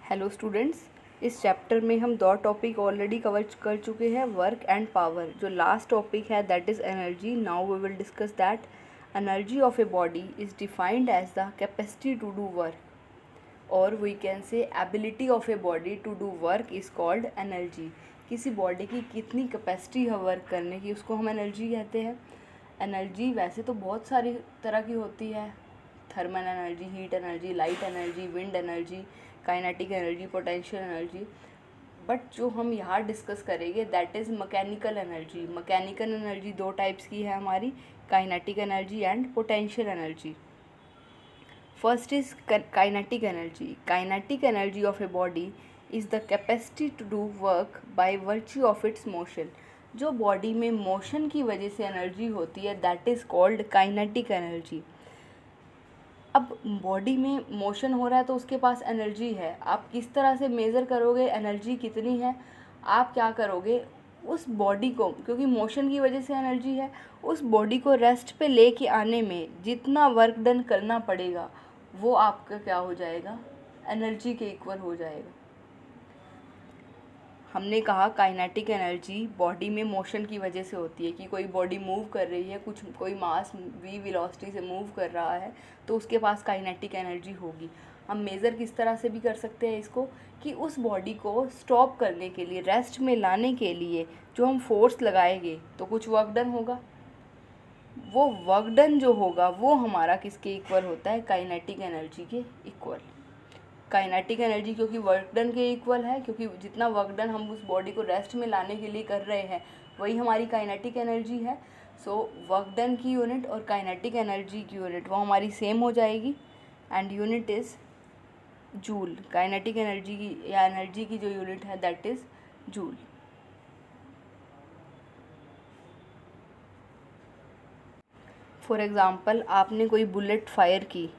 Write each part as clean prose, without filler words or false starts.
Hello students, इस chapter में हम दो टॉपिक ऑलरेडी कवर कर चुके हैं, वर्क एंड पावर। जो लास्ट टॉपिक है that is energy. Now we will discuss that energy of a body is defined as the capacity to do work, और we can say ability of a body to do work is called energy. किसी body की कितनी capacity है work करने की, उसको हम energy कहते हैं। एनर्जी वैसे तो बहुत सारी तरह की होती है, thermal energy, heat energy, light energy, wind energy, kinetic energy, potential energy. But जो हम यहाँ डिस्कस करेंगे that is mechanical energy. Mechanical energy दो टाइप्स की है हमारी, kinetic energy and potential energy. First is kinetic energy. Kinetic energy of a body is the capacity to do work by virtue of its motion. जो body में motion की वजह से energy होती है that is called kinetic energy. अब body में motion हो रहा है तो उसके पास एनर्जी है। आप किस तरह से मेज़र करोगे एनर्जी कितनी है? आप क्या करोगे, उस बॉडी को, क्योंकि मोशन की वजह से एनर्जी है, उस बॉडी को रेस्ट पे लेके आने में जितना वर्क डन करना पड़ेगा वो आपका क्या हो जाएगा, एनर्जी के इक्वल हो जाएगा। हमने कहा काइनेटिक एनर्जी बॉडी में मोशन की वजह से होती है कि कोई बॉडी मूव कर रही है, कोई मास v वेलोसिटी से मूव कर रहा है तो उसके पास काइनेटिक एनर्जी होगी। हम मेज़र किस तरह से भी कर सकते हैं इसको, कि उस बॉडी को स्टॉप करने के लिए, रेस्ट में लाने के लिए जो हम फोर्स लगाएंगे तो कुछ वर्क डन होगा। वो वर्क डन जो होगा वो हमारा किसके इक्वल होता है, काइनेटिक एनर्जी के इक्वल। काइनेटिक एनर्जी क्योंकि वर्क डन के इक्वल है, क्योंकि जितना वर्क डन हम उस बॉडी को रेस्ट में लाने के लिए कर रहे हैं वही हमारी काइनेटिक एनर्जी है। सो वर्क डन की यूनिट और काइनेटिक एनर्जी की यूनिट वो हमारी सेम हो जाएगी, and unit is joule. Kinetic energy की या एनर्जी की जो यूनिट है that is joule. For example, आपने कोई बुलेट फायर की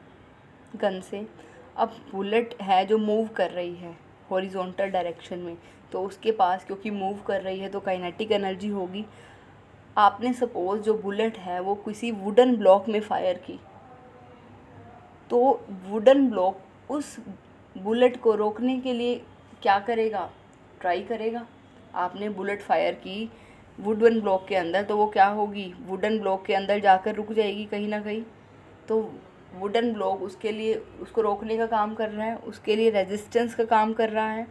गन से। अब बुलेट है जो मूव कर रही है हॉरिजॉन्टल डायरेक्शन में, तो उसके पास क्योंकि मूव कर रही है तो काइनेटिक एनर्जी होगी। आपने सपोज़ जो बुलेट है वो किसी वुडन ब्लॉक में फायर की, तो वुडन ब्लॉक उस बुलेट को रोकने के लिए क्या करेगा, ट्राई करेगा। आपने बुलेट फायर की वुडन ब्लॉक के अंदर, तो वो क्या होगी, वुडन ब्लॉक के अंदर जाकर रुक जाएगी कहीं ना कहीं। तो वुडन ब्लॉक उसके लिए, उसको रोकने का काम कर रहा है, उसके लिए रेजिस्टेंस का काम कर रहा है।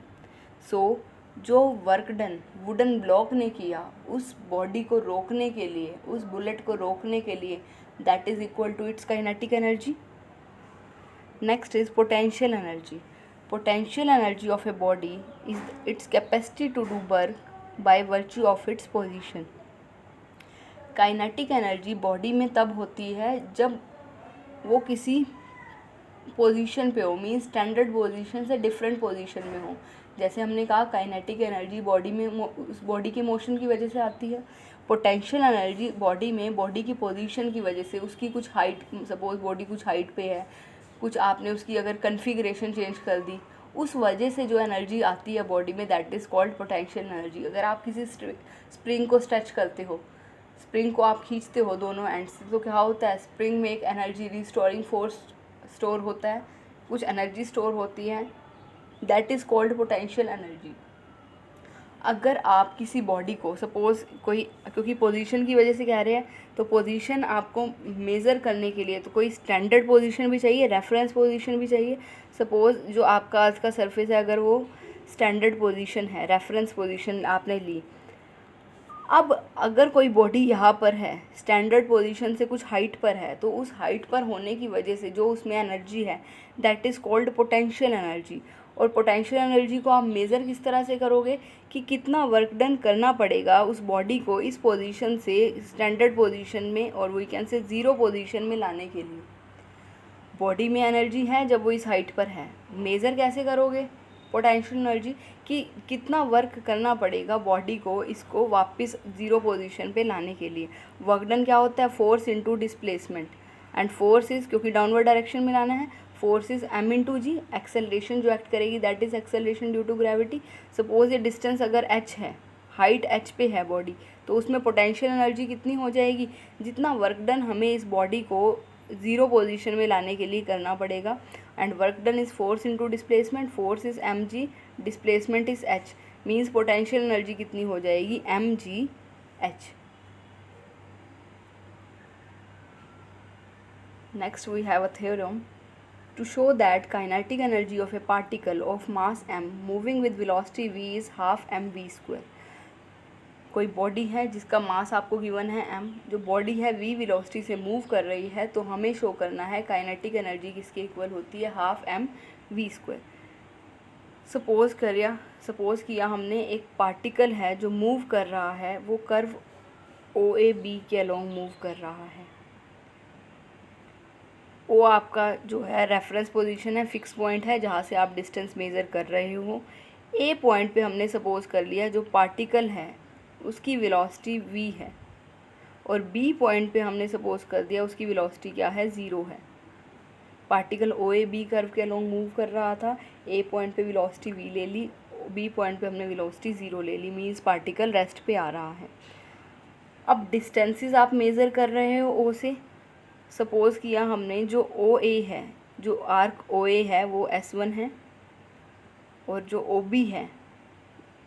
सो जो वर्क डन वुडन ब्लॉक ने किया उस बॉडी को रोकने के लिए, उस बुलेट को रोकने के लिए, that is equal to its kinetic energy. Next is potential energy. Potential energy of a body is its capacity to do work by virtue of its position. Kinetic energy body में तब होती है जब वो किसी पोजीशन पे हो, means standard position से डिफरेंट पोजीशन में हो। जैसे हमने कहा काइनेटिक एनर्जी बॉडी में उस बॉडी के मोशन की वजह से आती है। पोटेंशियल एनर्जी बॉडी में बॉडी की पोजीशन की वजह से, उसकी कुछ हाइट, सपोज बॉडी कुछ हाइट पे है, कुछ आपने उसकी अगर कन्फिग्रेशन चेंज कर दी, उस वजह से जो एनर्जी आती है बॉडी में that is called potential energy. अगर आप किसी स्प्रिंग को स्ट्रेच करते हो, स्प्रिंग को आप खींचते हो दोनों एंड से, तो क्या होता है, स्प्रिंग में एक एनर्जी रिस्टोरिंग फोर्स स्टोर होता है, कुछ एनर्जी स्टोर होती है, that is called potential energy. अगर आप किसी बॉडी को, सपोज़ कोई, क्योंकि पोजीशन की वजह से कह रहे हैं तो पोजीशन आपको मेज़र करने के लिए तो कोई स्टैंडर्ड पोजीशन भी चाहिए, रेफरेंस पोजीशन भी चाहिए। सपोज़ जो आपका आज का सरफेस है, अगर वो स्टैंडर्ड पोजीशन है, रेफरेंस पोजीशन आपने ली। अब अगर कोई बॉडी यहाँ पर है, स्टैंडर्ड पोजीशन से कुछ हाइट पर है, तो उस हाइट पर होने की वजह से जो उसमें एनर्जी है that is called potential energy. और पोटेंशियल एनर्जी को आप मेज़र किस तरह से करोगे, कि कितना वर्क डन करना पड़ेगा उस बॉडी को इस पोजीशन से स्टैंडर्ड पोजीशन में, और we can say zero position में लाने के लिए। बॉडी में एनर्जी है जब वो इस हाइट पर है, मेज़र कैसे करोगे पोटेंशियल एनर्जी, कि कितना वर्क करना पड़ेगा बॉडी को इसको वापस ज़ीरो पोजीशन पे लाने के लिए। वर्क डन क्या होता है, force into displacement, and force is, क्योंकि डाउनवर्ड डायरेक्शन में लाना है, force is m into G. Acceleration जो एक्ट करेगी that is acceleration due to gravity. Suppose ये डिस्टेंस अगर h है, हाइट h पे है बॉडी, तो उसमें पोटेंशियल एनर्जी कितनी हो जाएगी, जितना वर्क डन हमें इस बॉडी को ज़ीरो पोजीशन में लाने के लिए करना पड़ेगा। And work done is force into displacement, force is mg, displacement is h, means potential energy कितनी हो जाएगी mgh। Next we have a theorem to show that kinetic energy of a particle of mass m moving with velocity v is half mv square। कोई body है जिसका मास आपको given है m, जो body है v वेलोसिटी से move कर रही है, तो हमें शो करना है काइनेटिक एनर्जी किसके इक्वल होती है, half m v square. Suppose किया हमने एक पार्टिकल है जो मूव कर रहा है, वो कर्व ओ ए बी के अलोंग मूव कर रहा है। ओ आपका जो है रेफरेंस पोजीशन है, फिक्स पॉइंट है जहाँ से आप डिस्टेंस मेज़र कर रहे हो। ए पॉइंट पे हमने सपोज़ कर लिया जो पार्टिकल है उसकी वेलोसिटी v है, और बी पॉइंट पे हमने सपोज़ कर दिया उसकी वेलोसिटी क्या है, 0 है। Particle O A B curve के अलोंग मूव कर रहा था, ए पॉइंट पे वेलोसिटी v ले ली, बी पॉइंट पे हमने वेलोसिटी 0 ले ली, मीन्स पार्टिकल रेस्ट पे आ रहा है। अब डिस्टेंसेस आप मेज़र कर रहे हो ओ से। सपोज़ किया हमने जो ओ ए है, जो आर्क ओ ए है वो S1 है, और जो ओ बी है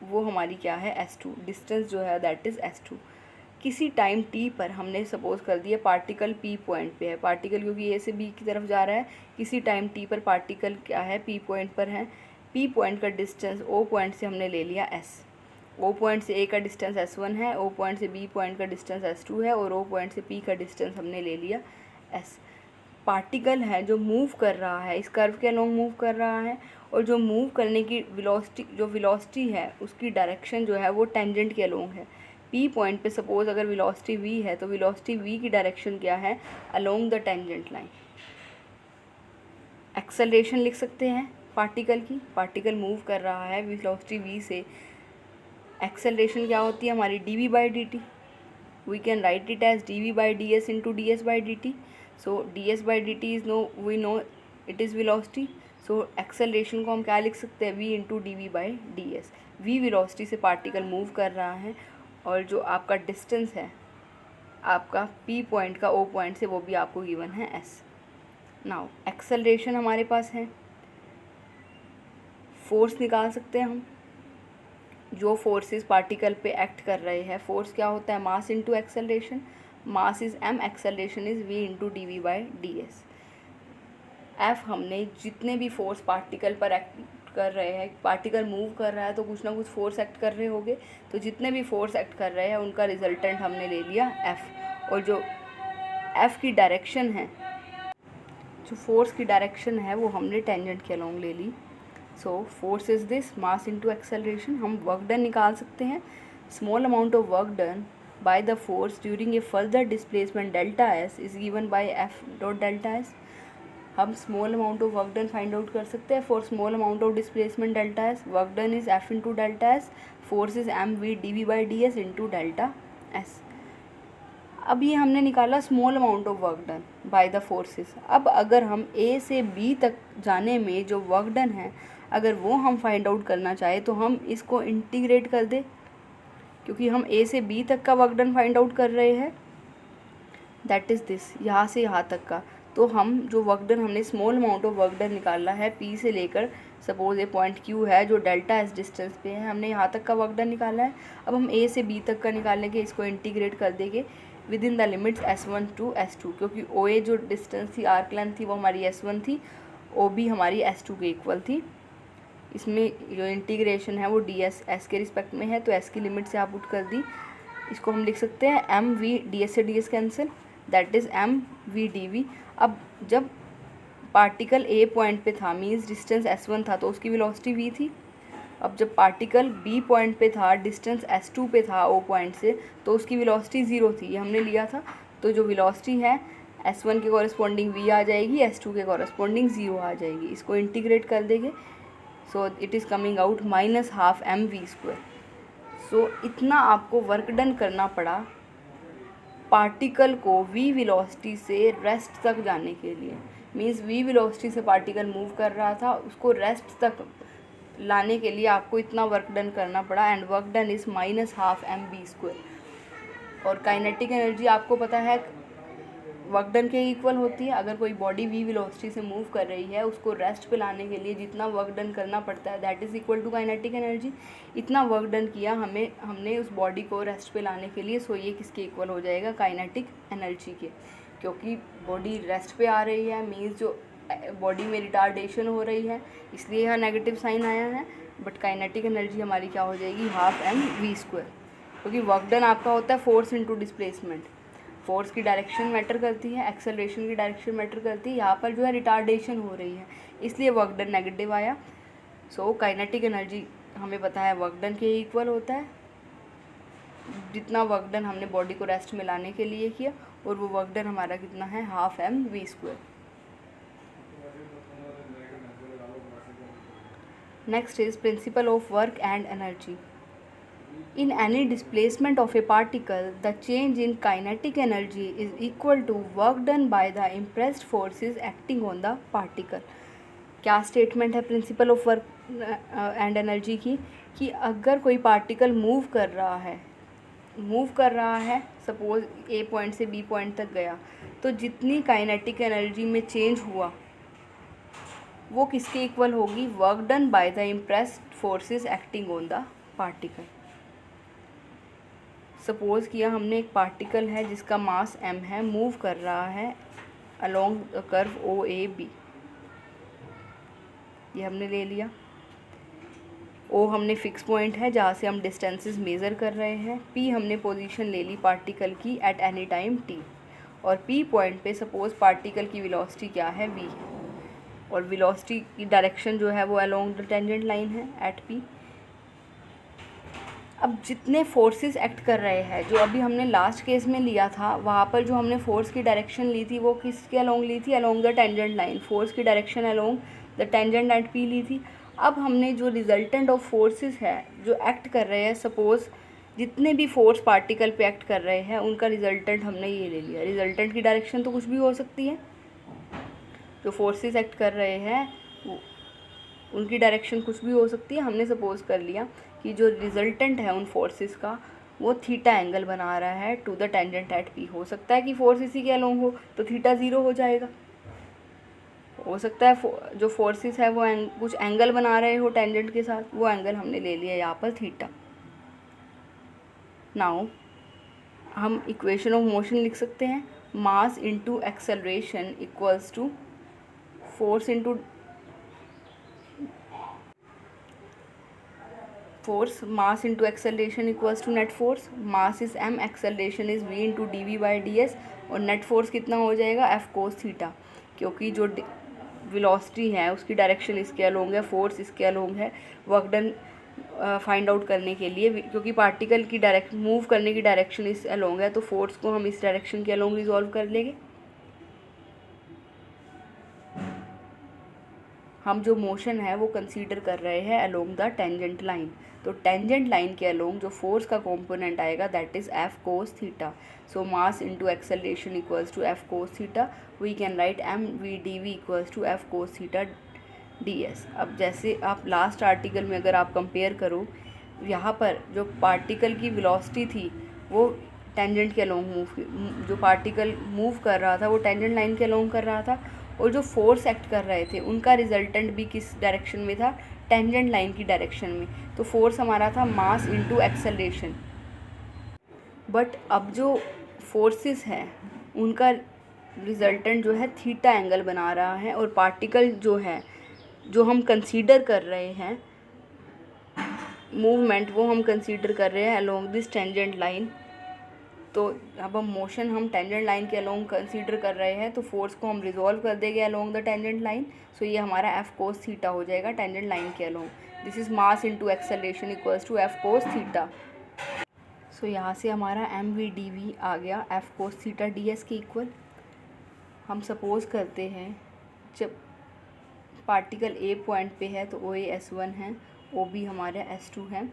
वो हमारी क्या है, S2। डिस्टेंस जो है दैट इज़ S2। किसी टाइम t पर हमने सपोज़ कर दिया पार्टिकल p पॉइंट पे है, पार्टिकल क्योंकि a से b की तरफ जा रहा है, किसी टाइम t पर पार्टिकल क्या है, p पॉइंट पर है। p पॉइंट का डिस्टेंस o पॉइंट से हमने ले लिया s, o पॉइंट से a का डिस्टेंस S1 है, o पॉइंट से b पॉइंट का डिस्टेंस S2 है, और o पॉइंट से p का डिस्टेंस हमने ले लिया s। पार्टिकल है जो मूव कर रहा है, इस कर्व के अलोंग मूव कर रहा है, और जो मूव करने की वेलोसिटी है उसकी डायरेक्शन जो है वो टेंजेंट के अलोंग है। p पॉइंट पे सपोज़ अगर वेलोसिटी v है तो वेलोसिटी v की डायरेक्शन क्या है, along the tangent line. Acceleration लिख सकते हैं पार्टिकल की, पार्टिकल मूव कर रहा है वेलोसिटी v से, एक्सेलरेशन क्या होती है हमारी, dv/dt। We can write it as dv/ds into ds/dt। So ds/dt is we know it is velocity. So acceleration को हम क्या लिख सकते हैं, v into dv/ds। v velocity से पार्टिकल मूव कर रहा है, और जो आपका डिस्टेंस है आपका p पॉइंट का o पॉइंट से वो भी आपको गिवन है s। नाउ एक्सेलरेशन हमारे पास है, फोर्स निकाल सकते हैं हम। जो फोर्सेस पार्टिकल पे एक्ट कर रहे हैं, फोर्स क्या होता है, मास into acceleration. Mass is m, acceleration is v into dv/ds। f हमने जितने भी फोर्स पार्टिकल पर एक्ट कर रहे हैं, पार्टिकल मूव कर रहा है तो कुछ ना कुछ फोर्स एक्ट कर रहे होंगे, तो जितने भी फोर्स एक्ट कर रहे हैं उनका रिजल्टेंट हमने ले लिया f। और जो f की डायरेक्शन है, जो फोर्स की डायरेक्शन है वो हमने टेंजेंट के अलोंग ले ली। So force is this, mass into acceleration. हम वर्क डन निकाल सकते हैं, small amount of work done by the force during a further displacement delta s is given by F dot delta s. हम small amount of work done find out कर सकते हैं for small amount of displacement delta s. Work done is F into delta s, force is M v dv/ds into delta S. अब ये हमने निकाला small amount of work done by the forces. अब अगर हम ए से बी तक जाने में जो वर्क डन है, अगर वो हम फाइंड आउट करना चाहें तो हम इसको इंटीग्रेट कर दें, क्योंकि हम ए से बी तक का वर्क डन फाइंड आउट कर रहे हैं, दैट इज़ दिस, यहाँ से यहाँ तक का। तो हम जो वर्क डन हमने small amount of work done निकाला है पी से लेकर, सपोज ए पॉइंट क्यू है जो डेल्टा एस डिस्टेंस पे है, हमने यहाँ तक का वर्क डन निकाला है। अब हम ए से बी तक का निकालने के इसको इंटीग्रेट कर देंगे within the limits S1 to S2, क्योंकि ओ ए जो डिस्टेंस थी, आर्क लेंथ थी, वो हमारी S1 थी, ओ बी हमारी S2 के इक्वल थी। इसमें जो इंटीग्रेशन है वो ds s के रिस्पेक्ट में है, तो s की लिमिट से आप पुट कर दी। इसको हम लिख सकते हैं एम वी, ds से ds cancel, that is M V dv। अब जब पार्टिकल a पॉइंट पे था, मीन्स डिस्टेंस S1 था, तो उसकी वेलोसिटी v थी। अब जब पार्टिकल b पॉइंट पे था, डिस्टेंस S2 पे था o पॉइंट से, तो उसकी वेलोसिटी 0 थी, ये हमने लिया था। तो जो वेलोसिटी है S1 के कॉरस्पॉन्डिंग v आ जाएगी, S2 के कॉरस्पॉन्डिंग 0 आ जाएगी। इसको इंटीग्रेट कर देंगे, so it is coming out -12 mv²। सो इतना आपको वर्क डन करना पड़ा पार्टिकल को v वेलोसिटी से रेस्ट तक जाने के लिए। मीन्स v वेलोसिटी से पार्टिकल मूव कर रहा था, उसको रेस्ट तक लाने के लिए आपको इतना वर्क डन करना पड़ा, and work done is -12 mv²। और काइनेटिक एनर्जी आपको पता है वर्क डन के इक्वल होती है। अगर कोई बॉडी v वेलोसिटी से मूव कर रही है, उसको रेस्ट पे लाने के लिए जितना वर्क डन करना पड़ता है that is equal to kinetic energy. इतना वर्क डन किया हमने उस बॉडी को रेस्ट पे लाने के लिए, सो ये किसके इक्वल हो जाएगा, काइनेटिक एनर्जी के। क्योंकि बॉडी रेस्ट पे आ रही है मीन्स जो बॉडी में रिटार्डेशन हो रही है, इसलिए यहाँ नेगेटिव साइन आया है। बट काइनेटिक एनर्जी हमारी क्या हो जाएगी, हाफ एम वी स्क्वायर। क्योंकि वर्क डन आपका होता है फोर्स इनटू डिस्प्लेसमेंट। फोर्स की डायरेक्शन मैटर करती है, एक्सेलरेशन की डायरेक्शन मैटर करती है। यहाँ पर जो है रिटार्डेशन हो रही है, इसलिए वर्क डन नेगेटिव आया। सो काइनेटिक एनर्जी हमें पता है वर्क डन के इक्वल होता है, जितना वर्क डन हमने बॉडी को रेस्ट में लाने के लिए किया, और वो वर्क डन हमारा कितना है, half M V square. Next is principle of work and energy. In any displacement of a particle, the change in kinetic energy is equal to work done by the impressed forces acting on the particle। क्या statement है principal of work and energy की, कि अगर कोई particle move कर रहा है suppose ए point से बी पॉइंट तक गया, तो जितनी काइनेटिक एनर्जी में चेंज हुआ वो किसके इक्वल होगी, work done by the impressed forces acting on the particle. Suppose किया हमने एक पार्टिकल है जिसका मास m है, मूव कर रहा है अलोंग द कर्व OAB। ये हमने ले लिया। O हमने फिक्स पॉइंट है जहाँ से हम डिस्टेंसेस मेज़र कर रहे हैं। P हमने पोजीशन ले ली पार्टिकल की एट एनी टाइम t, और P पॉइंट पे सपोज़ पार्टिकल की वेलोसिटी क्या है, v, और वेलोसिटी की डायरेक्शन जो है वो अलोंग द टेंजेंट लाइन है एट P। अब जितने फोर्सेस एक्ट कर रहे हैं, जो अभी हमने लास्ट केस में लिया था, वहाँ पर जो हमने फोर्स की डायरेक्शन ली थी वो किसके अलोंग ली थी, along the tangent line. Force की direction along the tangent at P ली थी। अब हमने जो रिजल्टेंट ऑफ फोर्सेस है जो एक्ट कर रहे हैं, सपोज़ जितने भी फोर्स पार्टिकल पे एक्ट कर रहे हैं उनका रिजल्टेंट हमने ये ले लिया। रिजल्टेंट की डायरेक्शन तो कुछ भी हो सकती है, जो फोर्सेस एक्ट कर रहे हैं उनकी डायरेक्शन कुछ भी हो सकती है। हमने सपोज़ कर लिया कि जो रिजल्टेंट है उन फोर्सेस का वो थीटा एंगल बना रहा है to the tangent at P. हो सकता है कि फोर्स इसी के अलोंग हो तो थीटा 0 हो जाएगा। हो सकता है जो फोर्सेस है वो कुछ एंगल बना रहे हो टेंजेंट के साथ, वो एंगल हमने ले लिया यहाँ पर थीटा। नाउ हम इक्वेशन ऑफ मोशन लिख सकते हैं, mass into acceleration equals to force into force, mass into acceleration equals to net force। mass is m, acceleration is v into dv by ds, और net force कितना हो जाएगा, f cos theta. क्योंकि जो velocity है उसकी direction इसके along है, फोर्स इसके अलोंग है। वर्क डन फाइंड आउट करने के लिए, क्योंकि पार्टिकल की मूव करने की डायरेक्शन इस अलोंग है, तो फोर्स को हम इस डायरेक्शन के अलोंग रिजॉल्व कर लेंगे। हम जो मोशन है वो कंसीडर कर रहे हैं अलोंग द टेंजेंट लाइन, तो टेंजेंट लाइन के अलोंग जो फोर्स का कंपोनेंट आएगा that is F cos theta. So mass into acceleration equals to F cos theta. We can write M we D V equals to F cos theta D S. अब जैसे आप last article में अगर आप compare करो, यहाँ पर जो पार्टिकल की वेलोसिटी थी वो टेंजेंट के अलोंग जो पार्टिकल मूव कर रहा था वो टेंजेंट लाइन के अलोंग कर रहा था, और जो फोर्स एक्ट कर रहे थे उनका रिजल्टेंट भी किस डायरेक्शन में था, टेंजेंट लाइन की डायरेक्शन में। तो फोर्स हमारा था मास इनटू एक्सेलरेशन। बट अब जो फोर्सेस हैं उनका रिजल्टेंट जो है थीटा एंगल बना रहा है, और पार्टिकल जो है जो हम कंसीडर कर रहे हैं मूवमेंट, वो हम कंसीडर कर रहे हैं अलोंग दिस टेंजेंट लाइन। तो अब हम मोशन हम टेंजेंट लाइन के अलोंग कंसीडर कर रहे हैं, तो फोर्स को हम रिजॉल्व कर देंगे along the tangent line. So ये हमारा एफ कोस थीटा हो जाएगा टेंजेंट लाइन के along. This is mass into acceleration equals to F cos theta. So यहाँ से हमारा एम वी डी वी आ गया F cos theta D s के इक्वल। हम सपोज़ करते हैं जब पार्टिकल ए पॉइंट पे है तो ओ ए S1 है, ओ बी हमारा S2 है।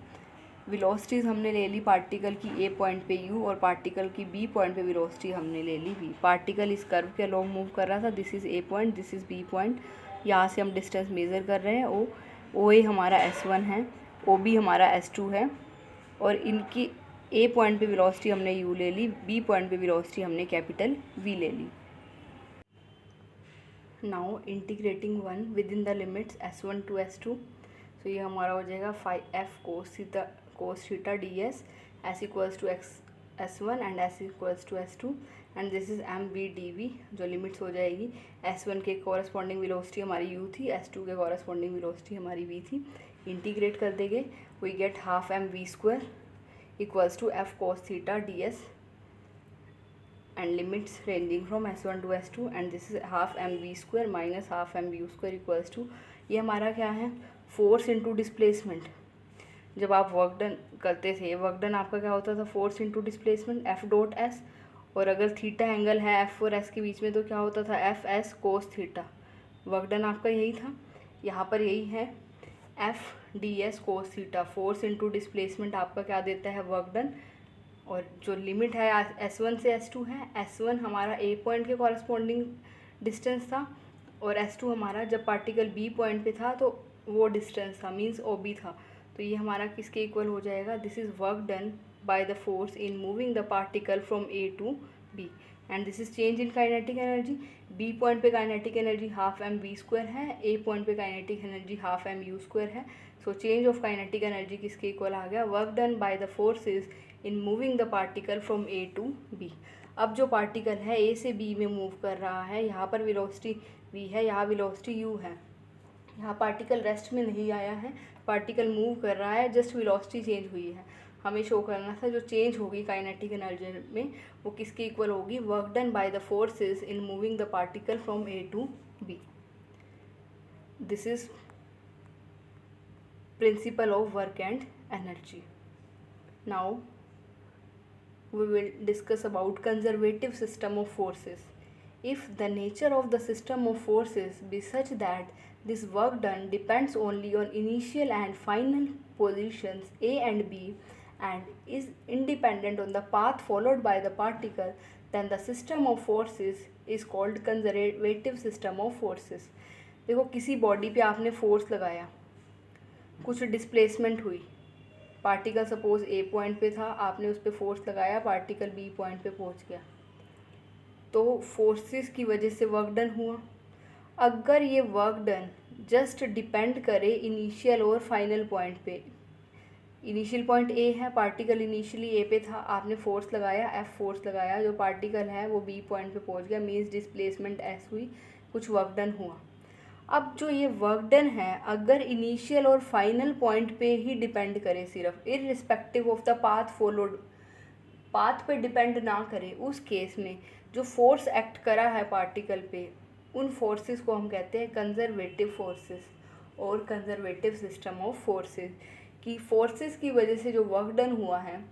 वेलोसिटीज़ हमने ले ली पार्टिकल की ए पॉइंट पे u, और पार्टिकल की बी पॉइंट पे वेलोसिटी हमने ले ली v। पार्टिकल इस कर्व के अलोंग मूव कर रहा था, this is A point, this is B point. यहाँ से हम डिस्टेंस मेज़र कर रहे हैं, ओ ए हमारा S1 है, ओ बी हमारा S2 है, और इनकी ए पॉइंट पे वेलोसिटी हमने u ले ली, बी पॉइंट पे वेलोसिटी हमने कैपिटल v ले ली। Now integrating one within the limits S1 to S2, तो ये हमारा हो जाएगा 5f cos theta ds s equals to S1 and s equals to S2 and this is mv dv, जो limits हो जाएगी S1 के कॉरस्पॉन्डिंग वेलोसिटी हमारी u थी, S2 के कॉरस्पॉन्डिंग वेलोसिटी हमारी v थी। इंटीग्रेट कर देंगे we get half mv² equals to f cos theta ds and limits ranging from S1 to S2 and this is half mv² minus half mv² equals to, ये हमारा क्या है, force into displacement. जब आप work done करते थे, work done आपका क्या होता था, force into displacement F dot S, और अगर थीटा एंगल है F और S के बीच में तो क्या होता था, F S cos theta. Work done आपका यही था, यहाँ पर यही है F ds cos theta. Force into displacement आपका क्या देता है, वर्क डन। और जो लिमिट है S1 से S2 है, S1 हमारा A पॉइंट के कॉरस्पॉन्डिंग डिस्टेंस था और S2 हमारा जब पार्टिकल B पॉइंट पे था तो वो डिस्टेंस था, मींस OB था। तो ये हमारा किसके इक्वल हो जाएगा, this is work done by the force in moving the particle from A to B and this is change in kinetic energy. B point पे काइनेटिक एनर्जी हाफ mv² है, A point पे kinetic energy half mu² है। So change of kinetic energy किसके equal आ गया, work done by the forces in moving the particle from A to B। अब जो particle है A से B में मूव कर रहा है, यहाँ पर वेलोसिटी v है, यहाँ वेलोसिटी u है। यहाँ पार्टिकल रेस्ट में नहीं आया है, पार्टिकल मूव कर रहा है, जस्ट वेलोसिटी चेंज हुई है। हमें शो करना था जो चेंज होगी काइनेटिक एनर्जी में वो किसके इक्वल होगी, work done by the forces in moving the particle from A to B। This is principle of work and energy. Now we will discuss about conservative system of forces. If the nature of the system of forces be such that this work done depends only on initial and final positions A and B and is independent on the path followed by the particle, then the system of forces is called conservative system of forces. देखो किसी body पे आपने force लगाया, कुछ displacement हुई, particle suppose A point पे था, आपने उस पर फोर्स लगाया, पार्टिकल B पॉइंट पे पहुंच गया, तो फोर्सेस की वजह से वर्क डन हुआ। अगर ये वर्क डन जस्ट डिपेंड करे इनिशियल और फाइनल पॉइंट पे, इनिशियल पॉइंट A है, पार्टिकल इनिशियली A पे था, आपने फोर्स लगाया, F फोर्स लगाया, जो पार्टिकल है वो B पॉइंट पे पहुंच गया, मीन्स डिस्प्लेसमेंट S हुई, कुछ वर्क डन हुआ। अब जो ये वर्क डन है अगर इनिशियल और फाइनल पॉइंट पे ही डिपेंड करे, सिर्फ irrespective of the path followed, path पे डिपेंड ना करे, उस केस में जो फोर्स एक्ट करा है पार्टिकल पे, उन फोर्सेस को हम कहते हैं कंजर्वेटिव फोर्सेस और कंजर्वेटिव सिस्टम ऑफ फोर्सेस। कि फोर्सेस की वजह से जो वर्क डन हुआ है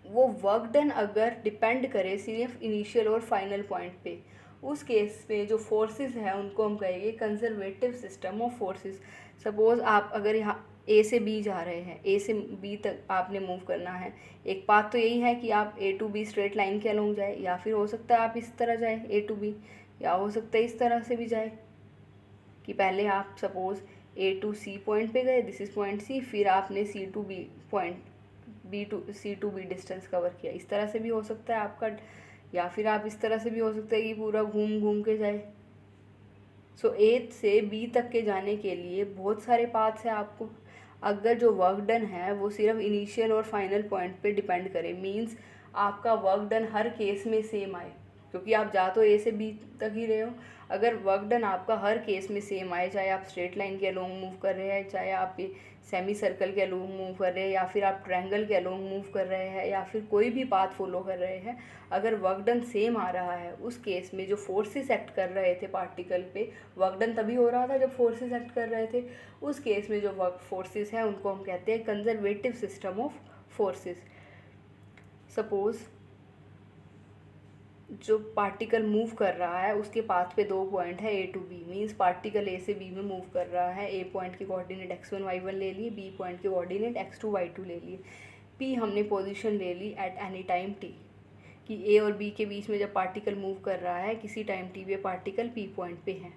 वो वर्क डन अगर डिपेंड करे सिर्फ इनिशियल और फाइनल पॉइंट पे, उस केस में जो फोर्सेस हैं उनको हम कहेंगे conservative system of forces. Suppose आप अगर यहाँ A से B जा रहे हैं, A से B तक आपने मूव करना है, एक पाथ तो यही है कि आप A to B straight line के अलोंग जाए, या फिर हो सकता है आप इस तरह जाए A टू B, या हो सकता है इस तरह से भी जाए कि पहले आप suppose A to C point पे गए, दिस इज़ पॉइंट C, फिर आपने C to B point C to B distance cover किया, इस तरह से भी हो सकता है आपका, या फिर आप इस तरह से भी हो सकता है कि पूरा घूम घूम के जाए। सो A से B तक के जाने के लिए बहुत सारे पाथ्स हैं आपको। अगर जो वर्क डन है वो सिर्फ इनिशियल और फाइनल पॉइंट पे डिपेंड करे, मींस आपका वर्क डन हर केस में सेम आए, क्योंकि आप जा तो A से B तक ही रहे हो। अगर वर्क डन आपका हर केस में सेम आए, चाहे आप स्ट्रेट लाइन के अलोंग मूव कर रहे हैं, चाहे आप सेमी सर्कल के अलोंग मूव कर रहे हैं, या फिर आप ट्रायंगल के अलोंग मूव कर रहे हैं, या फिर कोई भी पाथ फॉलो कर रहे हैं, अगर वर्क डन सेम आ रहा है, उस केस में जो फोर्सेस एक्ट कर रहे थे पार्टिकल पे, वर्क डन तभी हो रहा था जब फोर्सेस एक्ट कर रहे थे, उस केस में जो वर्क फोर्सेस हैं उनको हम कहते हैं conservative system of forces. Suppose जो पार्टिकल मूव कर रहा है उसके पाथ पे दो पॉइंट है A to B, means particle A से B में मूव कर रहा है, A पॉइंट के कोऑर्डिनेट x1 y1 ले लिए, B पॉइंट के कोऑर्डिनेट x2 y2 ले लिए, P हमने पोजीशन ले ली एट एनी टाइम t, कि A और B के बीच में जब पार्टिकल मूव कर रहा है किसी टाइम t पे पार्टिकल P पॉइंट पे है।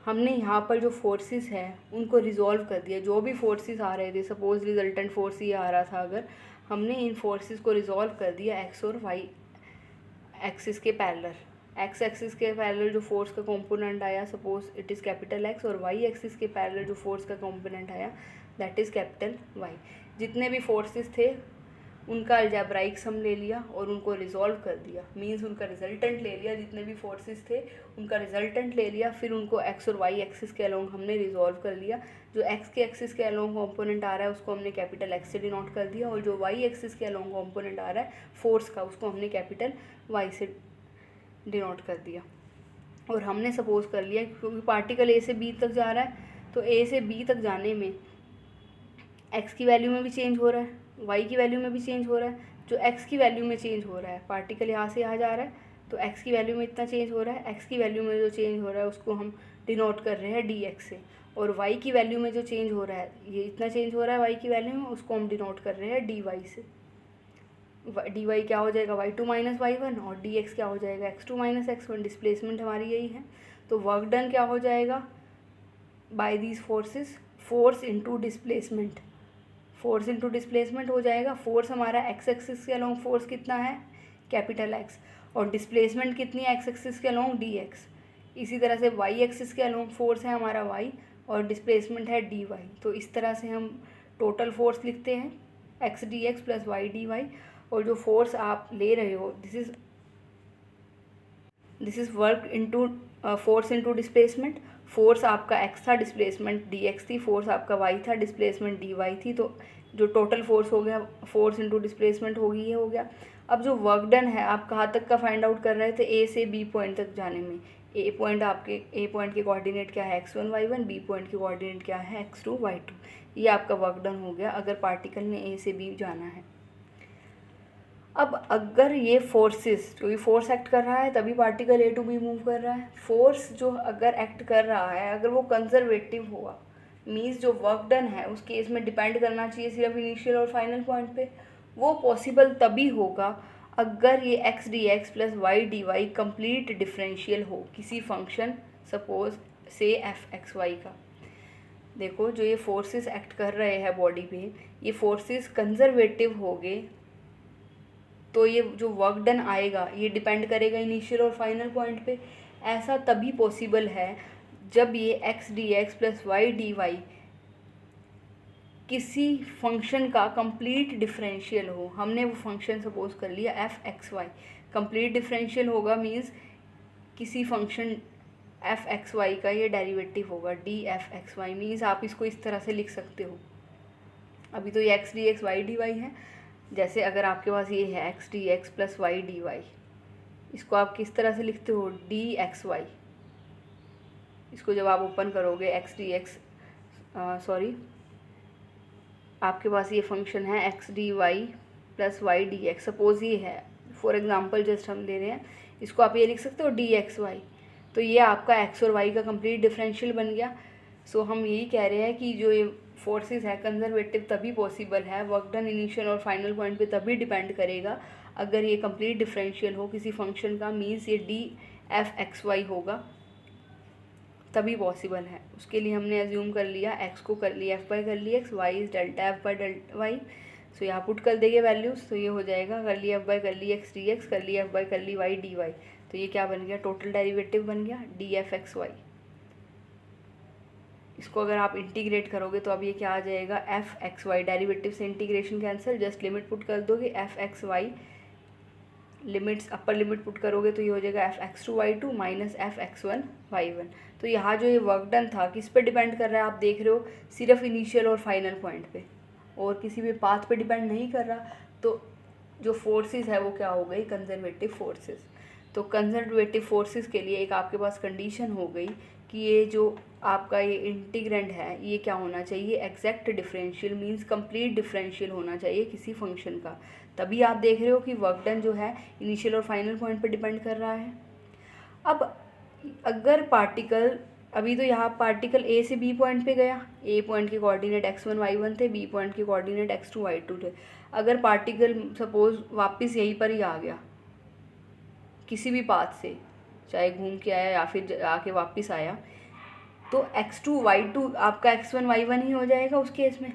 हमने यहाँ पर जो फोर्सेस है उनको रिजॉल्व कर दिया, जो भी फोर्सेस आ रहे थे, सपोज रिजल्टेंट फोर्स ये आ रहा था, अगर हमने इन फोर्सेस को रिजॉल्व कर दिया x और y एक्सिस के पैरेलल, एक्स एक्सिस के पैरेलल जो फोर्स का कंपोनेंट आया, suppose it is capital X, और वाई एक्सिस के पैरेलल जो फोर्स का कंपोनेंट आया दैट इज़ कैपिटल वाई। जितने भी फोर्सेस थे उनका अलजेब्राइक सम ले लिया और उनको रिजॉल्व कर दिया, मींस उनका रिजल्टेंट ले लिया। जितने भी फोर्सेस थे उनका रिजल्टेंट ले लिया, फिर उनको एक्स और वाई एक्सिस के अलोंग हमने रिजॉल्व कर लिया। जो एक्स के एक्सिस के अलोंग कंपोनेंट आ रहा है उसको हमने कैपिटल एक्स से डिनोट कर दिया, और जो वाई एक्सिस के अलोंग कंपोनेंट आ रहा है फोर्स का उसको हमने कैपिटल वाई से डिनोट कर दिया। और हमने सपोज कर लिया क्योंकि पार्टिकल ए से बी तक जा रहा है तो ए से बी तक जाने में एक्स की वैल्यू में भी चेंज हो रहा है, वाई की वैल्यू में भी चेंज हो रहा है। जो एक्स की वैल्यू में चेंज हो रहा है, पार्टिकल यहाँ से यहाँ जा रहा है तो एक्स की वैल्यू में इतना चेंज हो रहा है, एक्स की वैल्यू में जो चेंज हो रहा है उसको हम डिनोट कर रहे हैं डी एक्स से। और वाई की वैल्यू में जो चेंज हो रहा है, ये इतना चेंज हो रहा है वाई की वैल्यू में, उसको हम डिनोट कर रहे हैं डी वाई से। डी वाई क्या हो जाएगा y2 माइनस y1, और डी एक्स क्या हो जाएगा x2 माइनस x1। डिस्प्लेसमेंट हमारी यही है, तो वर्क डन क्या हो जाएगा by these forces, force into displacement, force into displacement हो जाएगा। फोर्स हमारा एक्स एक्सिस के अलोंग फोर्स कितना है कैपिटल एक्स, और डिस्प्लेसमेंट कितनी है एक्स एक्सिस के अलोंग डी एक्स। इसी तरह से वाई एक्सिस के अलोंग फोर्स है हमारा वाई और डिस्प्लेसमेंट है डी वाई। तो इस तरह से हम टोटल फोर्स लिखते हैं X D x plus Y D Y. और जो फोर्स आप ले रहे हो this is work into force into displacement. Force आपका एक्स था, डिस्प्लेसमेंट डी एक्स थी, फोर्स आपका वाई था, डिस्प्लेसमेंट डी वाई थी। तो जो टोटल फोर्स हो गया फोर्स इनटू डिस्प्लेसमेंट होगी ये हो गया। अब जो वर्क डन है आप कहाँ तक का फाइंड आउट कर रहे थे, ए से बी पॉइंट तक जाने में। ए पॉइंट के कोऑर्डिनेट क्या है x1 y1, बी पॉइंट के कोऑर्डिनेट क्या है x2 y2। ये आपका वर्क डन हो गया अगर पार्टिकल ने ए से बी जाना है। अब अगर ये फोर्सेस, क्योंकि फोर्स एक्ट कर रहा है तभी particle A to B move कर रहा है, फोर्स जो अगर एक्ट कर रहा है अगर वो कंजर्वेटिव हुआ, मीन्स जो वर्क डन है उस केस में डिपेंड करना चाहिए सिर्फ इनिशियल और फाइनल पॉइंट पे। वो पॉसिबल तभी होगा अगर ये X D x plus Y D Y complete differential हो किसी फंक्शन, सपोज से एफ एक्स वाई का। देखो जो ये फोर्सेस एक्ट कर रहे हैं बॉडी पे, ये फोर्सेस कंजर्वेटिव हो गए तो ये जो वर्क डन आएगा ये डिपेंड करेगा इनिशियल और फाइनल पॉइंट पे। ऐसा तभी पॉसिबल है जब ये X D x plus Y D Y किसी फंक्शन का कंप्लीट डिफरेंशियल हो। हमने वो फंक्शन सपोज कर लिया F x Y, complete differential होगा मीन्स किसी फंक्शन एफ एक्स वाई का ये डेरिवेटिव होगा D F x Y. Means आप इसको इस तरह से लिख सकते हो, अभी तो ये X D X Y D Y है, जैसे अगर आपके पास ये है X D x plus Y D Y, इसको आप किस तरह से लिखते हो डी एक्स वाई। इसको जब आप ओपन करोगे एक्स डी एक्स आपके पास ये फंक्शन है X D Y plus Y D X, suppose ये है, फॉर एग्जांपल जस्ट हम ले रहे हैं, इसको आप ये लिख सकते हो डी एक्स वाई। तो ये आपका एक्स और वाई का कंप्लीट डिफरेंशियल बन गया। सो हम यही कह रहे हैं कि जो ये फोर्सेस है कंजर्वेटिव तभी पॉसिबल है, वर्क डन इनिशियल और फाइनल पॉइंट पे तभी डिपेंड करेगा अगर ये कंप्लीट डिफरेंशियल हो किसी फंक्शन का, मीन्स ये डी एफ एक्स वाई होगा तभी पॉसिबल है। उसके लिए हमने एज्यूम कर लिया एक्स को कर लिया एफ बाई कर लिया x, y is delta F by delta y. So यहाँ पुट कर देंगे वैल्यूज़, तो ये हो जाएगा कर लिया एफ बाई कर लिया एक्स डी एक्स, कर लिया एफ बाई कर ली वाई डी वाई। तो ये क्या बन गया, टोटल डेरिवेटिव बन गया डी एफ एक्स वाई। इसको अगर आप इंटीग्रेट करोगे तो अब ये क्या आ जाएगा एफ एक्स वाई, डेरिवेटिव से integration cancel, just limit put कर दोगे F x Y, limits upper limit put करोगे तो ये हो जाएगा F X two Y two minus F X one Y one. तो यहाँ जो ये वर्क डन था किस पे डिपेंड कर रहा है आप देख रहे हो, सिर्फ इनिशियल और फाइनल पॉइंट पे, और किसी भी पाथ पे डिपेंड नहीं कर रहा। तो जो फोर्सेस है वो क्या हो गई कंजर्वेटिव फोर्सेस। तो कंजर्वेटिव फोर्सेस के लिए एक आपके पास कंडीशन हो गई कि ये जो आपका ये इंटीग्रेंड है ये क्या होना चाहिए exact differential, means complete differential होना चाहिए किसी फंक्शन का। तभी आप देख रहे हो कि वर्क डन जो है इनिशियल और फाइनल पॉइंट पे डिपेंड कर रहा है। अब अगर पार्टिकल, अभी तो यहाँ पार्टिकल ए से बी पॉइंट पे गया, ए पॉइंट के कोऑर्डिनेट x1 y1 थे, बी पॉइंट के कोऑर्डिनेट x2 y2 थे। अगर पार्टिकल सपोज वापस यहीं पर ही आ गया किसी भी पाथ से, चाहे घूम के आया या फिर आके वापस आया, तो x2 y2 आपका x1 y1 ही हो जाएगा उस केस में,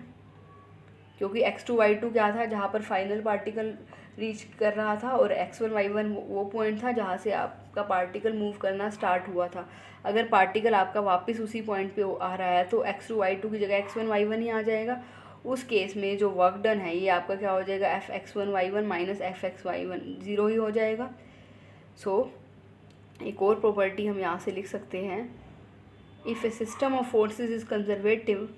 क्योंकि x2 y2 क्या था, जहाँ पर फाइनल पार्टिकल रीच कर रहा था, और x1 y1 वो पॉइंट था जहाँ से आपका पार्टिकल मूव करना स्टार्ट हुआ था। अगर पार्टिकल आपका वापस उसी पॉइंट पे आ रहा है तो x2 y2 की जगह x1 y1 ही आ जाएगा। उस केस में जो वर्क डन है ये आपका क्या हो जाएगा, f(x1 y1 minus f(x y1) 0 ही हो जाएगा। सो एक और प्रॉपर्टी हम यहाँ से लिख सकते हैं, if A system of forces is conservative,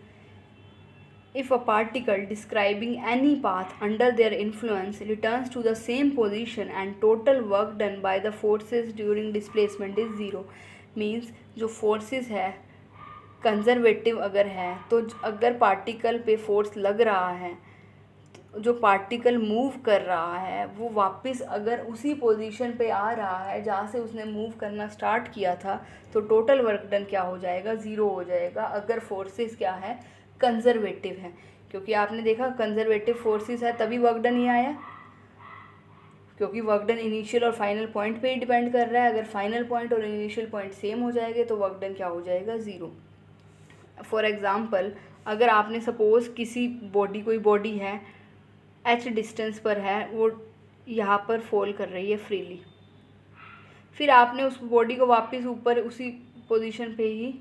if a particle describing any path under their influence returns to the same position and total work done by the forces during displacement is 0, means जो forces है conservative अगर है तो अगर particle पे force लग रहा है, जो पार्टिकल मूव कर रहा है वो वापस अगर उसी पोजीशन पे आ रहा है जहाँ से उसने मूव करना स्टार्ट किया था, तो टोटल वर्क डन क्या हो जाएगा, 0 हो जाएगा, अगर फोर्सेस क्या है, कंजर्वेटिव है। क्योंकि आपने देखा कंजर्वेटिव फोर्सेस है तभी वर्क डन ही आया, क्योंकि वर्क डन इनिशियल और फाइनल पॉइंट पे ही डिपेंड कर रहा है। अगर फाइनल पॉइंट और इनिशियल पॉइंट सेम हो जाएंगे तो वर्क डन क्या हो जाएगा, 0। फॉर एग्ज़ाम्पल, अगर आपने सपोज़ किसी बॉडी, कोई बॉडी है h डिस्टेंस पर है, वो यहाँ पर फॉल कर रही है फ्रीली, फिर आपने उस बॉडी को वापस ऊपर उसी पोजीशन पे ही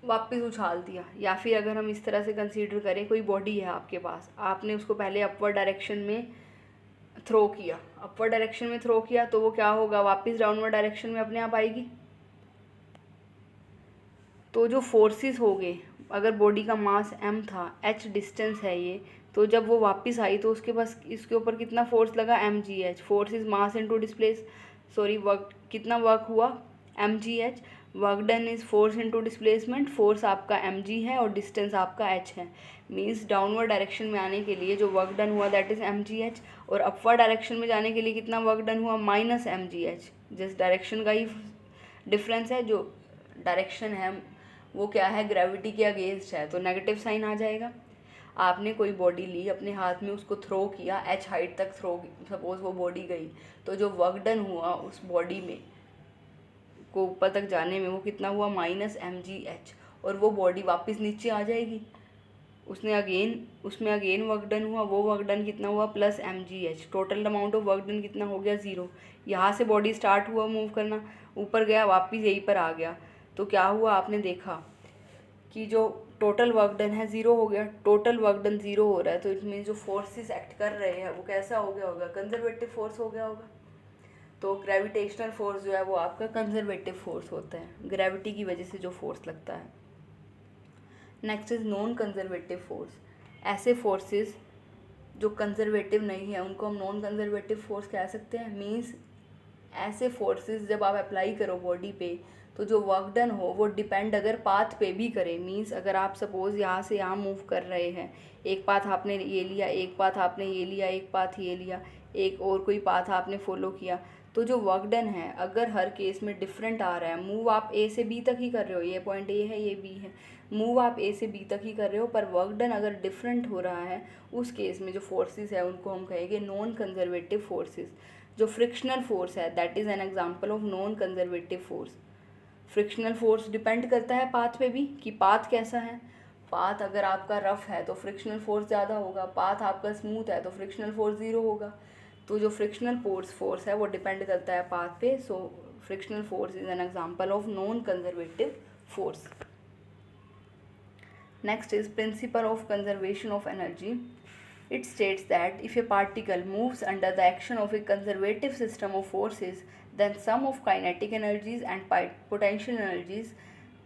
वापस उछाल दिया। या फिर अगर हम इस तरह से कंसीडर करें, कोई बॉडी है आपके पास, आपने उसको पहले अपवर्ड डायरेक्शन में थ्रो किया, अपवर्ड डायरेक्शन में थ्रो किया तो वो क्या होगा, वापस डाउनवर्ड डायरेक्शन में अपने आप आएगी। तो जो फोर्सेस हो गए, अगर बॉडी का मास m था, h डिस्टेंस है ये, तो जब वो वापस आई तो उसके पास इसके ऊपर कितना फोर्स लगा, mgh, force is mass into displace, sorry work, कितना वर्क हुआ, mgh, work done is force into displacement, force आपका mg है और डिस्टेंस आपका h है। मीन्स डाउनवर्ड डायरेक्शन में आने के लिए जो वर्क डन हुआ दैट इज़ mgh, और अपवर्ड डायरेक्शन में जाने के लिए कितना वर्क डन हुआ, माइनस mgh। जिस डायरेक्शन का ही डिफरेंस है, जो डायरेक्शन है वो क्या है, ग्रेविटी के अगेंस्ट है, तो नेगेटिव साइन आ जाएगा। आपने कोई बॉडी ली, अपने हाथ में उसको थ्रो किया, h हाइट तक थ्रो, सपोज वो बॉडी गई, तो जो वर्क डन हुआ उस बॉडी में को ऊपर तक जाने में वो कितना हुआ, माइनस mgh, और वो बॉडी वापस नीचे आ जाएगी, उसमें अगेन वर्क डन हुआ, वो वर्क डन कितना हुआ, plus mgh, total amount of work done कितना हो गया, 0। यहाँ से बॉडी स्टार्ट हुआ मूव करना, ऊपर गया, वापस यहीं पर आ गया, तो क्या हुआ, आपने देखा कि जो टोटल वर्क डन है 0 हो गया। टोटल वर्क डन 0 हो रहा है तो इट मीन जो फोर्सेस एक्ट कर रहे हैं वो कैसा हो गया होगा, कंजर्वेटिव फोर्स हो गया होगा। तो ग्रेविटेशनल फोर्स जो है वो आपका कंजर्वेटिव फोर्स होता है, ग्रेविटी की वजह से जो फोर्स लगता है। Next is non conservative force. ऐसे फोर्सेस जो कंजर्वेटिव नहीं है उनको हम नॉन कंजर्वेटिव फोर्स कह सकते हैं। मीन्स ऐसे फोर्सेस जब आप अप्लाई करो बॉडी पे तो जो वर्क डन हो वो डिपेंड अगर पाथ पे भी करे। मीन्स अगर आप सपोज़ यहाँ से यहाँ मूव कर रहे हैं, एक पाथ आपने ये लिया, एक पाथ आपने ये लिया, एक पाथ ये लिया, एक और कोई पाथ आपने फॉलो किया, तो जो वर्क डन है अगर हर केस में डिफरेंट आ रहा है, मूव आप ए से बी तक ही कर रहे हो, ये पॉइंट ए है ये बी है, मूव आप ए से बी तक ही कर रहे हो, पर वर्क डन अगर डिफरेंट हो रहा है, उस केस में जो फोर्सेस है उनको हम कहेंगे नॉन कंजर्वेटिव फोर्सेस। जो फ्रिक्शनल फोर्स है that is an example of non conservative force. Frictional force depend करता है पाथ पे भी कि पाथ कैसा है। पाथ अगर आपका रफ़ है तो फ्रिक्शनल फोर्स ज़्यादा होगा, पाथ आपका स्मूथ है तो फ्रिक्शनल फोर्स 0 होगा। तो जो फ्रिक्शनल फोर्स है वो डिपेंड करता है पाथ पे। सो frictional force is an example of non conservative force. Next is principle of conservation of energy. It states that if a particle moves under the action of a conservative system of forces, then sum of kinetic energies and potential energies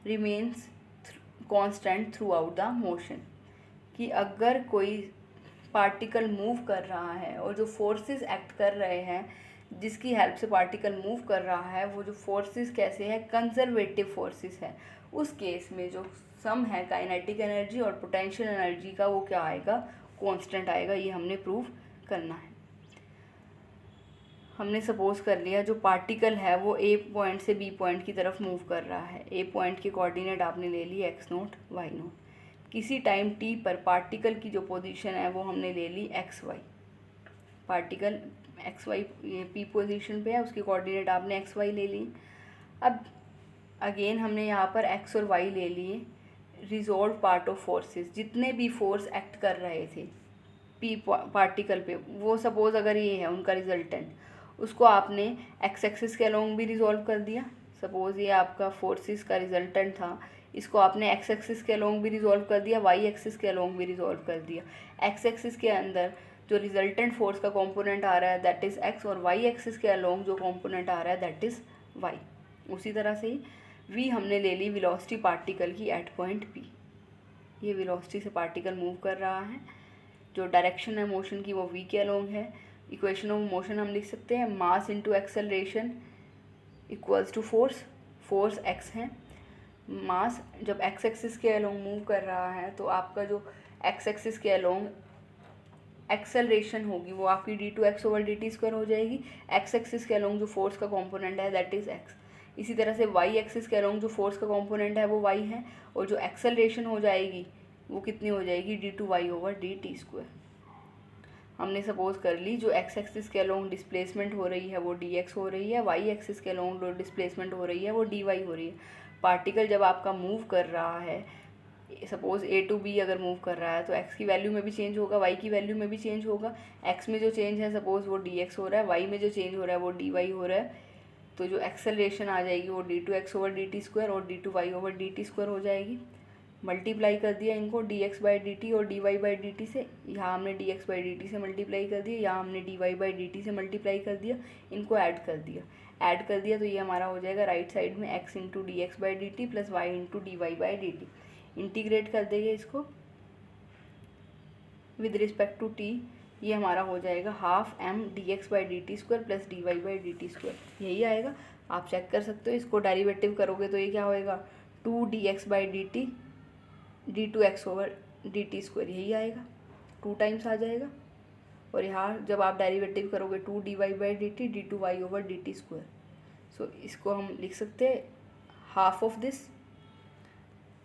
remains constant throughout the motion। कि अगर कोई particle move कर रहा है और जो forces act कर रहे हैं जिसकी हेल्प से पार्टिकल मूव कर रहा है, वो जो फोर्सेस कैसे हैं, कंजर्वेटिव फोर्सेस है, उस केस में जो सम है काइनेटिक एनर्जी और पोटेंशियल एनर्जी का वो क्या आएगा, कांस्टेंट आएगा। ये हमने प्रूव करना है। हमने सपोज कर लिया जो पार्टिकल है वो ए पॉइंट से बी पॉइंट की तरफ मूव कर रहा है। ए पॉइंट के कोऑर्डिनेट आपने ले लिए x0 y0। किसी टाइम t पर पार्टिकल की जो पोजीशन है वो हमने ले ली xy। Particle xy p position पे है, उसके कोऑर्डिनेट आपने xy ले ली। अब अगेन हमने यहाँ पर x और y ले लिए रिजॉल्व पार्ट ऑफ फोर्सेस, जितने भी फोर्स एक्ट कर रहे थे पी पार्टिकल पे, वो सपोज अगर ये है उनका रिजल्टेंट, उसको आपने एक्स एक्सिस के अलोंग भी रिजॉल्व कर दिया। सपोज ये आपका फोर्सेस का रिजल्टेंट था, इसको आपने एक्स एक्सिस के अलोंग भी रिजॉल्व कर दिया, वाई एक्सिस के अलोंग भी रिजॉल्व कर दिया। एक्स एक्सिस के अंदर जो रिजल्टेंट फोर्स का कंपोनेंट आ रहा है दैट इज़ एक्स, और वाई एक्सिस के अलोंग जो कंपोनेंट आ रहा है दैट इज़ वाई। उसी तरह से ही वी हमने ले ली वेलोसिटी पार्टिकल की एट पॉइंट पी। ये वेलोसिटी से पार्टिकल मूव कर रहा है, जो डायरेक्शन है मोशन की वो वी के अलोंग है। इक्वेशन ऑफ मोशन हम लिख सकते हैं mass into acceleration equals to force. Force X है, मास जब एक्स एक्सिस के अलोंग मूव कर रहा है तो आपका जो एक्स एक्सिस के अलोंग एक्सेलरेशन होगी वो आपकी D two x over D T square हो जाएगी। एक्स एक्सिस के अलोंग जो फोर्स का कंपोनेंट है दैट इज़ एक्स। इसी तरह से वाई एक्सिस के अलोंग जो फोर्स का कंपोनेंट है वो वाई है, और जो एक्सेलरेशन हो जाएगी वो कितनी हो जाएगी D two Y over D T square. हमने सपोज कर ली जो एक्स एक्सिस के अलोंग डिस्प्लेसमेंट हो रही है वो डी एक्स हो रही है, वाई एक्सिस के अलोंग जो डिस्प्लेसमेंट हो रही है वो डी वाई हो रही है। पार्टिकल जब आपका मूव कर रहा है, सपोज ए टू बी अगर मूव कर रहा है तो एक्स की वैल्यू में भी चेंज होगा, वाई की वैल्यू में भी चेंज होगा। एक्स में जो चेंज है सपोज वो डी एक्स हो रहा है, वाई में जो चेंज हो रहा है वो डी वाई हो रहा है। तो जो एक्सेलरेशन आ जाएगी वो d two x over D T square और d two Y over D T square हो जाएगी। मल्टीप्लाई कर दिया इनको d x by D t और d Y by D t से, यहाँ हमने d x by D t से मल्टीप्लाई कर दिया, यहाँ हमने d Y by D t से मल्टीप्लाई कर दिया, इनको ऐड कर दिया तो ये हमारा हो जाएगा राइट साइड में X into D x by D T plus Y into D Y by D T. Integrate कर देंगे इसको विद रिस्पेक्ट टू टी, ये हमारा हो जाएगा half M D x by D T square plus D Y by D T square, यही आएगा। आप चेक कर सकते हो, इसको डेरिवेटिव करोगे तो ये क्या होएगा two D x by D T D two x over D T square, यही आएगा, 2 टाइम्स आ जाएगा। और यहाँ जब आप डेरिवेटिव करोगे two d Y by D T D two Y over D T square, so इसको हम लिख सकते हैं हाफ ऑफ दिस,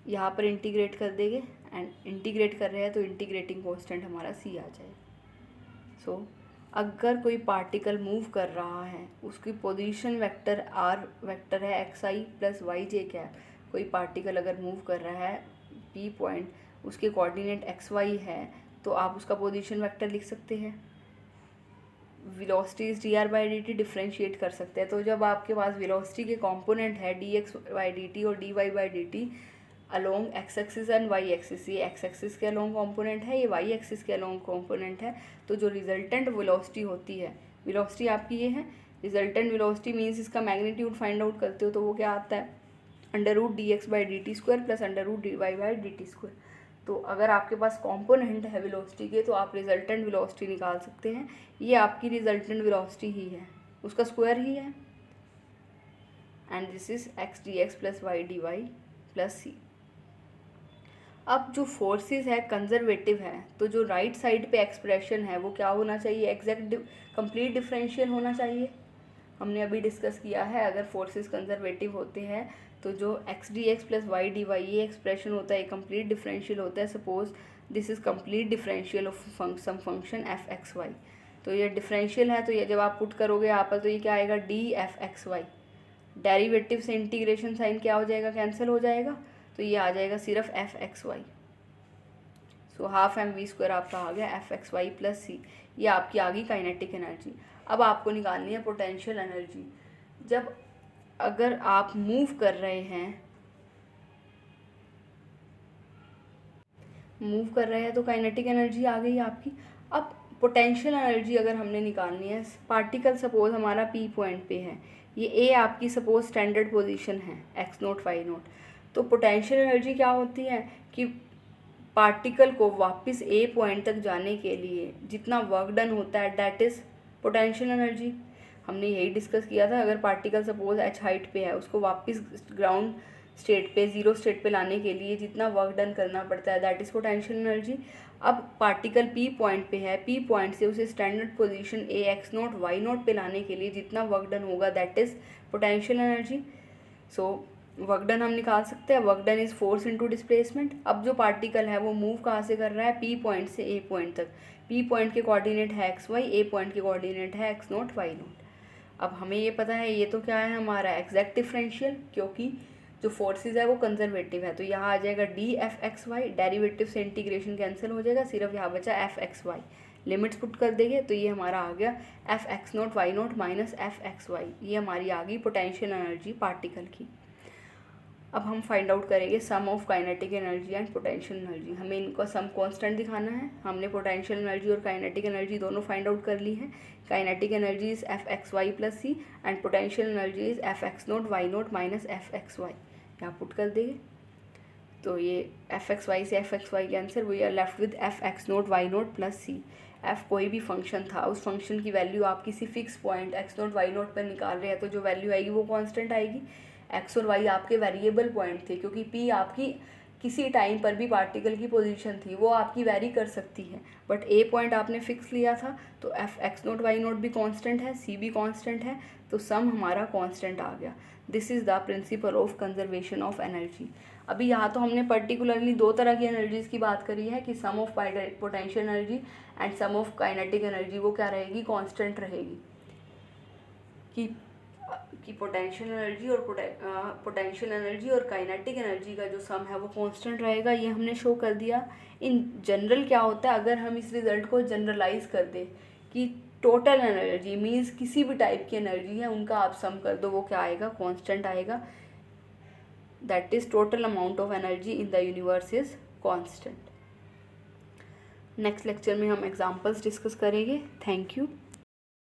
यहाँ पर इंटीग्रेट कर देंगे एंड इंटीग्रेट कर रहे हैं तो इंटीग्रेटिंग कांस्टेंट हमारा सी आ जाएगा। सो अगर कोई पार्टिकल मूव कर रहा है उसकी पोजीशन वेक्टर आर वेक्टर है x i plus y j क्या है, कोई पार्टिकल अगर मूव कर रहा है पी पॉइंट, उसके कोऑर्डिनेट एक्स वाई है तो आप उसका पोजीशन वेक्टर लिख सकते हैं। Velocity d r by D t differentiate कर सकते हैं, तो जब आपके पास वेलोसिटी के कंपोनेंट है d x by D t और d Y by D t along x axis and Y axis, ये एक्स एक्सिस के अलोंग कंपोनेंट है, ये वाई एक्सिस के अलोंग कंपोनेंट है, तो जो रिजल्टेंट वेलोसिटी होती है, वेलोसिटी आपकी ये है, रिजल्टेंट वेलोसिटी मीन्स इसका मैग्नीट्यूड फाइंड आउट करते हो तो वो क्या आता है under root D x by D T square plus under root D Y by D T square. तो अगर आपके पास कॉम्पोनेंट है वेलोसिटी के तो आप रिजल्टेंट वेलोसिटी निकाल सकते हैं, ये आपकी रिजल्टेंट वेलोसिटी ही है, उसका स्क्वायर ही है, and this is x D x plus Y D Y plus c. अब जो फोर्सेस है कंजर्वेटिव है, तो जो राइट साइड पे एक्सप्रेशन है वो क्या होना चाहिए, एग्जैक्ट कंप्लीट डिफरेंशियल होना चाहिए। हमने अभी डिस्कस किया है अगर फोर्सेस कंजर्वेटिव होते हैं तो जो X D x plus Y D Y ये एक्सप्रेशन होता है कंप्लीट डिफरेंशियल होता है। Suppose this is complete differential of some function F x Y, तो ये डिफरेंशियल है, तो ये जब आप पुट करोगे यहाँ पर तो ये क्या आएगा D F x Y, derivative से इंटीग्रेशन साइन क्या हो जाएगा कैंसिल हो जाएगा, तो ये आ जाएगा सिर्फ F x Y. So half M V square आपका आ गया F x Y plus C, ये आपकी आ गई काइनेटिक एनर्जी। अब आपको निकालनी है पोटेंशियल एनर्जी। जब अगर आप मूव कर रहे हैं तो काइनेटिक एनर्जी आ गई आपकी। अब पोटेंशियल एनर्जी अगर हमने निकालनी है, पार्टिकल सपोज हमारा पी पॉइंट पे है, ये ए आपकी सपोज स्टैंडर्ड पोजीशन है एक्स नोट वाई नोट, तो पोटेंशियल एनर्जी क्या होती है कि पार्टिकल को वापस ए पॉइंट तक जाने के लिए जितना वर्क डन होता है दैट इज़ पोटेंशियल एनर्जी। हमने यही डिस्कस किया था, अगर पार्टिकल सपोज एच हाइट पे है उसको वापस ग्राउंड स्टेट पे जीरो स्टेट पे लाने के लिए जितना वर्क डन करना पड़ता है दैट इज़ पोटेंशियल एनर्जी। अब पार्टिकल पी पॉइंट पे है, पी पॉइंट से उसे standard position A x naught Y note पे लाने के लिए जितना वर्क डन होगा that is potential energy. So work done हम निकाल सकते हैं, work done is force into displacement. अब जो पार्टिकल है वो मूव कहाँ से कर रहा है, पी पॉइंट से ए पॉइंट तक। पी पॉइंट के कोऑर्डिनेट है एक्स वाई, ए पॉइंट के कोऑर्डिनेट है एक्स नोट वाई नोट। अब हमें ये पता है ये तो क्या है हमारा एग्जैक्ट डिफरेंशियल, क्योंकि जो फोर्सेस है वो कंजर्वेटिव है, तो यहाँ आ जाएगा D F x Y, derivative से इंटीग्रेशन कैंसिल हो जाएगा, सिर्फ यहाँ बचा F x Y. Limits put कर देंगे तो ये हमारा आ गया F x naught Y naught minus F x Y, ये हमारी आ गई पोटेंशियल एनर्जी पार्टिकल की। अब हम फाइंड आउट करेंगे sum of kinetic energy and potential energy. हमें इनको सम कांस्टेंट दिखाना है। हमने पोटेंशियल एनर्जी और काइनेटिक एनर्जी दोनों फाइंड आउट कर ली है। Kinetic energy is F x Y plus c and potential energy is F x naught Y naught minus F x y. यहाँ पुट कर देंगे तो ये एफ एक्स वाई से एफ एक्स वाई के answer we are left with F x naught Y naught plus c. F कोई भी function था, उस फंक्शन की वैल्यू आप किसी fix point X naught Y naught पर निकाल रहे हैं तो जो वैल्यू आएगी वो कांस्टेंट आएगी। एक्स और वाई आपके वेरिएबल पॉइंट थे, क्योंकि पी आपकी किसी टाइम पर भी पार्टिकल की पोजीशन थी, वो आपकी वैरी कर सकती है, बट ए पॉइंट आपने फिक्स लिया था, तो F x naught Y naught भी कांस्टेंट है, सी भी कांस्टेंट है, तो सम हमारा कांस्टेंट आ गया। This is the principle of conservation of energy. अभी यहाँ तो हमने पर्टिकुलरली दो तरह की एनर्जीज़ की बात करी है कि sum of potential energy and sum of kinetic energy, वो क्या रहेगी, कांस्टेंट रहेगी। कि पोटेंशियल एनर्जी और काइनेटिक एनर्जी का जो सम है वो कांस्टेंट रहेगा, ये हमने शो कर दिया। इन जनरल क्या होता है, अगर हम इस रिज़ल्ट को जनरलाइज कर दें कि टोटल एनर्जी मीन्स किसी भी टाइप की एनर्जी है उनका आप सम कर दो, वो क्या आएगा, कांस्टेंट आएगा। That is total amount of energy in the universe is constant. Next lecture में हम एग्जांपल्स डिस्कस करेंगे। Thank you.